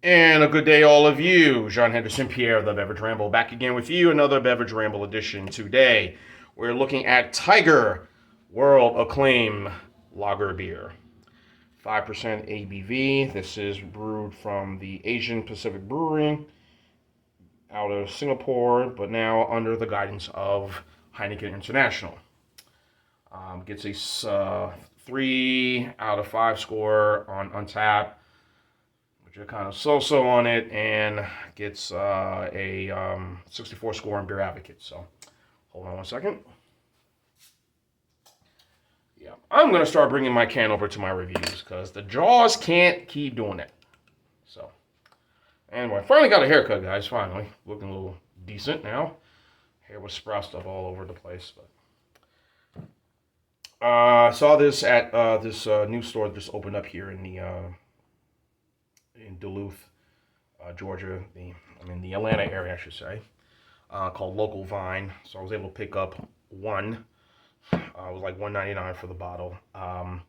And a good day, all of you. Jean Henderson Pierre, the Beverage Ramble, back again with you. Another Beverage Ramble edition today. We're looking at Tiger World Acclaim Lager Beer. 5% ABV. This is brewed from the Asian Pacific Brewery out of Singapore, but now under the guidance of Heineken International. Gets a 3 out of 5 score on Untappd, which are kind of so-so on it, and gets a 64 score on Beer Advocate. So hold on one second. Yeah, I'm going to start bringing my can over to my reviews because the jaws can't keep doing that. So anyway, finally got a haircut, guys, finally. Looking a little decent now. Hair was sprouted up all over the place, but saw this at this new store that just opened up here in the in Duluth, Georgia. The Atlanta area, I should say, called Local Vine. So I was able to pick up one. It was like $1.99 for the bottle. I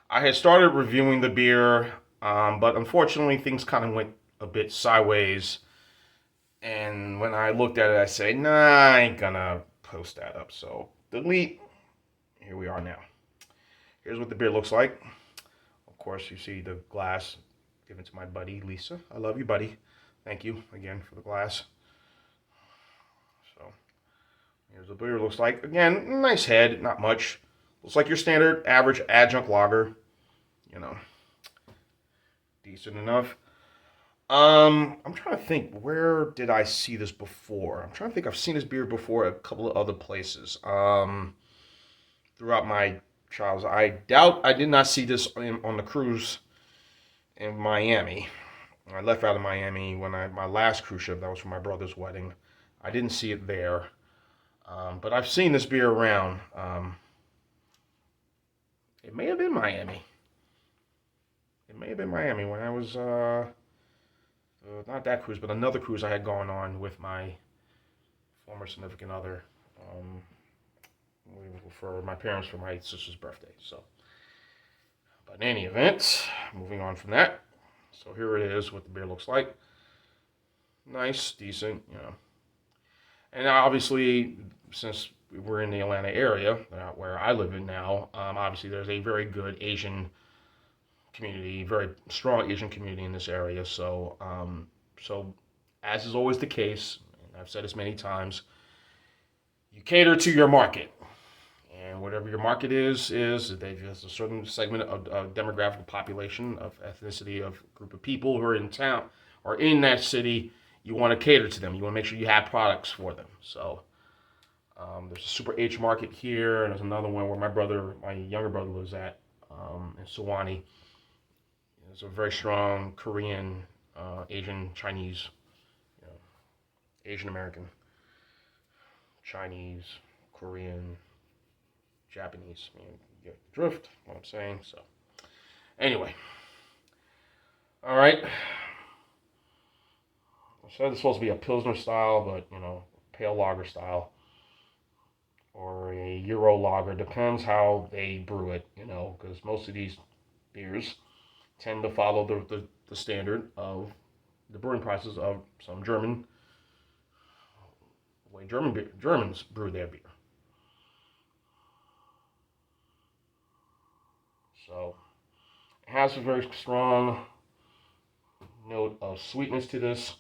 had started reviewing the beer, but unfortunately things kind of went a bit sideways. And when I looked at it, I said, nah, I ain't gonna post that up. So delete. Here we are now. Here's what the beer looks like. Of course, you see the glass given to my buddy, Lisa. I love you, buddy. Thank you again for the glass. So here's what the beer looks like. Again, nice head, not much. Looks like your standard average adjunct lager. You know, decent enough. I'm trying to think, where did I see this before? I'm trying to think, I've seen this beer before at a couple of other places. Throughout my travels, I doubt I did not see this on the cruise in Miami. I left out of Miami when my last cruise ship, that was for my brother's wedding. I didn't see it there. But I've seen this beer around. It may have been Miami. It may have been Miami when I was, not that cruise, but another cruise I had gone on with my former significant other for my parents for my sister's birthday. So, but in any event, moving on from that. So here it is, what the beer looks like. Nice, decent, you know. And obviously, since we're in the Atlanta area, where I live in now, obviously there's a very good Asian community, very strong Asian community in this area. So, so as is always the case, and I've said this many times, you cater to your market. And whatever your market is there's a certain segment of demographic population, of ethnicity, of group of people who are in town or in that city. You want to cater to them. You want to make sure you have products for them. So there's a Super H market here, and there's another one where my younger brother lives at in Suwannee. There's a very strong Korean, Asian, Chinese, you know, Asian American, Chinese, Korean, Japanese. I mean, you get the drift, what I'm saying. So, anyway. All right. I said it's supposed to be a Pilsner style, but, you know, pale lager style. Or a Euro lager. Depends how they brew it, you know, because most of these beers tend to follow the standard of the brewing process of some Germans brew their beer. So it has a very strong note of sweetness to this.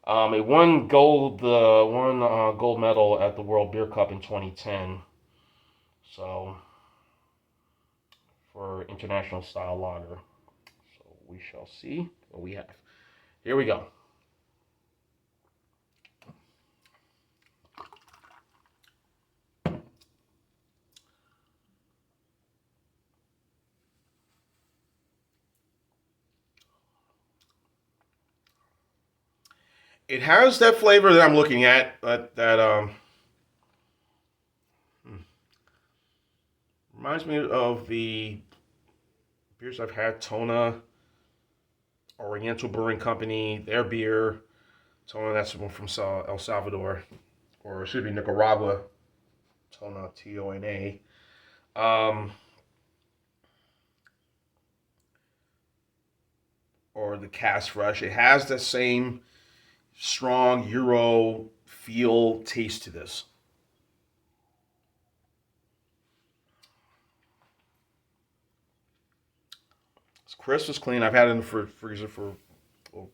It won gold medal at the World Beer Cup in 2010. So for international style lager. So we shall see what we have. Here we go. It has that flavor that I'm looking at, that reminds me of the beers I've had. Tona, Oriental Brewing Company, their beer. Tona, that's one from El Salvador, or it should be Nicaragua. Tona, Tona. Um, or the cask fresh. It has the same strong Euro feel taste to this. It's crisp, it's clean. I've had it in the well,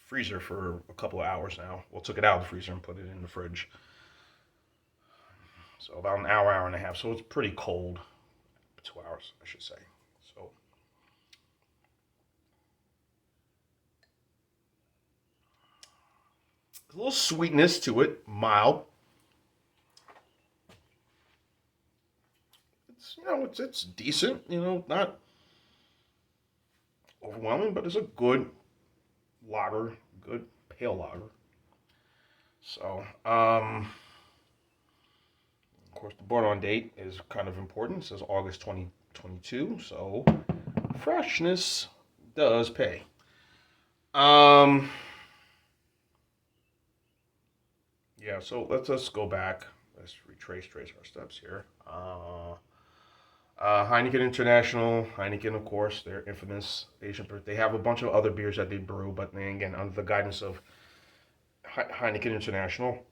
freezer for a couple of hours now. Well, took it out of the freezer and put it in the fridge. So about an hour, hour and a half. So it's pretty cold. 2 hours, I should say. So a little sweetness to it, mild. It's decent. Not overwhelming, but it's a good lager, good pale lager. So, of course, the born on date is kind of important. It says August 2022. So, freshness does pay. Um, yeah. So let's go back. Let's trace our steps here. Heineken International, Heineken, of course, they're infamous Asian. They have a bunch of other beers that they brew, but then again, under the guidance of Heineken International,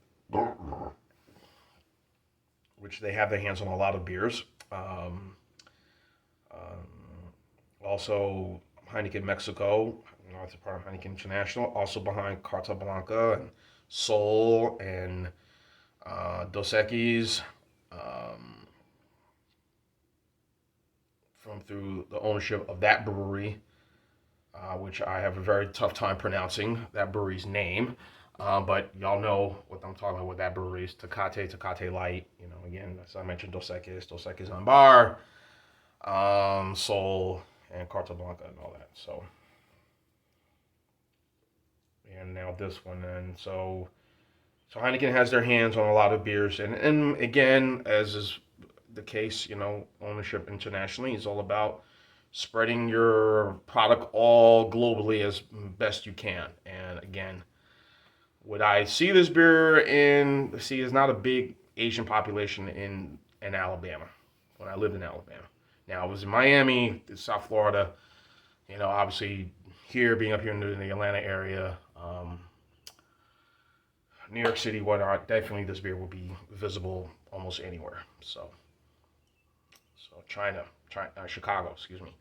which they have their hands on a lot of beers. Um, also, Heineken Mexico, it's a part of Heineken International, also behind Carta Blanca and Sol and Dos Equis. Um, from through the ownership of that brewery, which I have a very tough time pronouncing that brewery's name. But y'all know what I'm talking about with that brewery is Tecate Light. Again, as I mentioned, Dos Equis Ambar, Sol, and Carta Blanca and all that. So, and now this one. And so Heineken has their hands on a lot of beers. And again, as is the case, ownership internationally is all about spreading your product all globally as best you can. And again, would I see this beer in? See, there's not a big Asian population in Alabama when I lived in Alabama. Now I was in Miami, South Florida. Obviously here being up here in the Atlanta area, New York City, whatnot. Definitely, this beer will be visible almost anywhere. So Chicago, excuse me,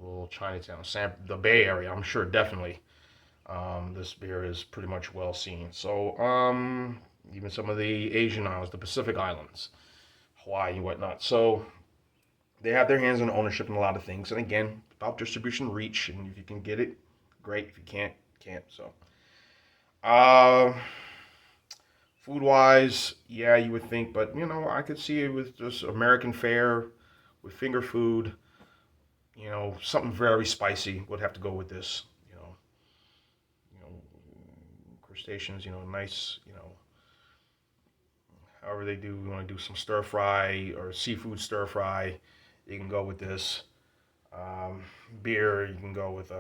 a little Chinatown, the Bay Area. I'm sure definitely this beer is pretty much well seen. So even some of the Asian islands, the Pacific Islands, Hawaii and whatnot. So they have their hands on ownership in a lot of things. And again, about distribution reach. And if you can get it, great. If you can't. So uh, food wise, yeah, you would think, but I could see it with just American fare, with finger food. Something very spicy would have to go with this. You know, crustaceans. Nice. However they do, you want to do some stir fry or seafood stir fry, you can go with this. Um, Beer, you can go with you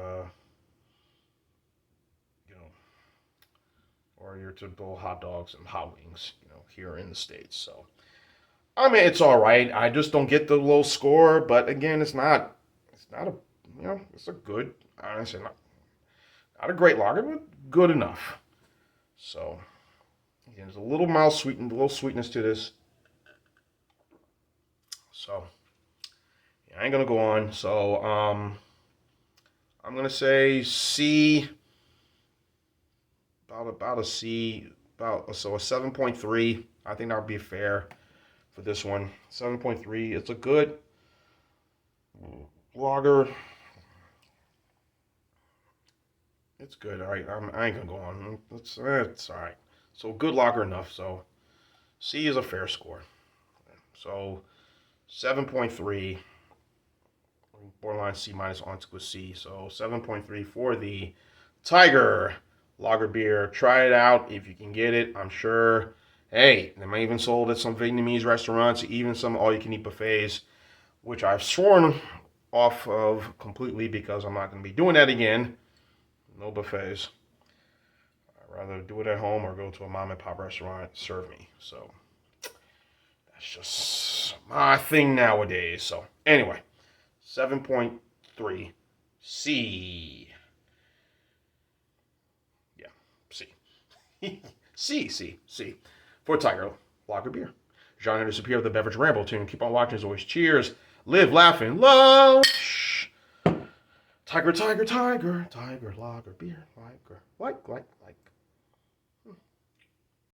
know, or your typical hot dogs and hot wings. Here in the states. So I mean, it's all right. I just don't get the low score, but again, it's not a, it's a good, honestly, not a great lager, but good enough. So again, there's a little mild sweeten, a little sweetness to this. So yeah, I ain't gonna go on. So I'm gonna say C, about a C, a 7.3. I think that would be fair for this one. 7.3. It's a good lager. It's good. All right, I ain't gonna go on. It's all right. So good lager enough. So C is a fair score. So 7.3, borderline C minus onto a C. So 7.3 for the Tiger Lager beer. Try it out if you can get it. I'm sure. Hey, they might even sold at some Vietnamese restaurants, even some all-you-can-eat buffets, which I've sworn off of completely because I'm not going to be doing that again. No buffets. I'd rather do it at home or go to a mom and pop restaurant, serve me. So that's just my thing nowadays. So anyway, 7.3 C. Yeah, C. C. For Tiger Lager beer. Genre disappear of the beverage ramble tune. Keep on watching as always. Cheers. Live laughing low. Tiger lager beer. Like.